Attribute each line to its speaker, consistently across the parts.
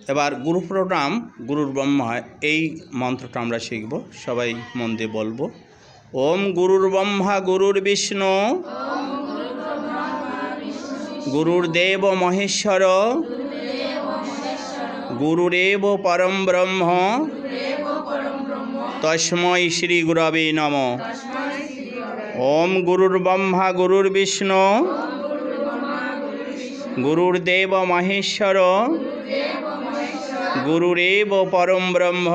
Speaker 1: এবার গুরু প্রণাম গুরুর ব্রহ্মা এই মন্ত্রটা আমরা শিখব, সবাই মন দিয়ে বলবো। ওম গুরুর ব্রহ্মা গুরুর বিষ্ণু গুরুর্দেব মহেশ্বর গুরুরেব পরম ব্রহ্ম তস্मै শ্রী গুরবে নমঃ। ওম গুরুর ব্রহ্মা গুরুর বিষ্ণু গুরুর্দেব মহেশ্বর গুরুরেব পরম ব্রহ্ম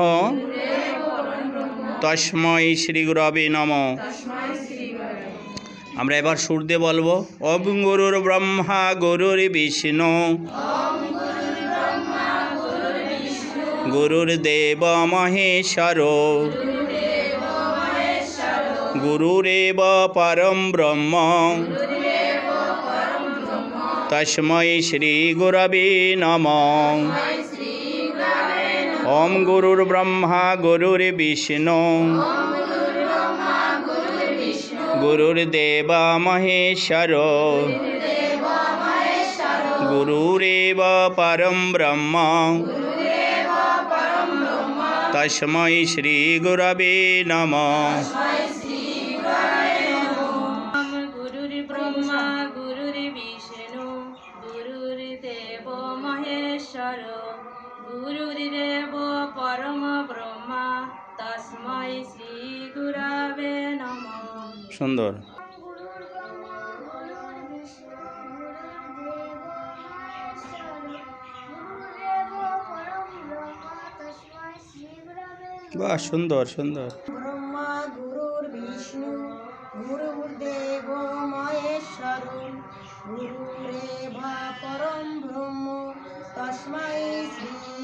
Speaker 1: তস্मै শ্রী গুরবে নমঃ। আমরা এবার সুর দিয়ে বলবো। ওম গুরুর ব্রহ্মা গুরুর বিষ্ণু গুরুর্দেব মহেশ্বর গুরুরেব পরম ব্রহ্ম তস্मै শ্রী গুরবে নমঃ। ওম গুরুর ব্রহ্মা গুরুর বিষ্ণু গুরুর্দেব মহেশ্বর গুরুরেব পরম ব্রহ্ম তস্मै শ্রী গুরবে নমঃ।
Speaker 2: গুরুর ব্রহ্মা গুরুর বিষ্ণু গুরুর্দেব মহেশ্বর গুরুরেব পরম ব্রহ্মা তস্मै শ্রী গুরবে নমঃ।
Speaker 1: সুন্দর। বাহ, সুন্দর সুন্দর।
Speaker 3: ব্রহ্মা গুরুর বিষ্ণু গুরুর্দেব মহেশ্বর গুরুরেব পরম ব্রহ্ম তস্मै শ্রী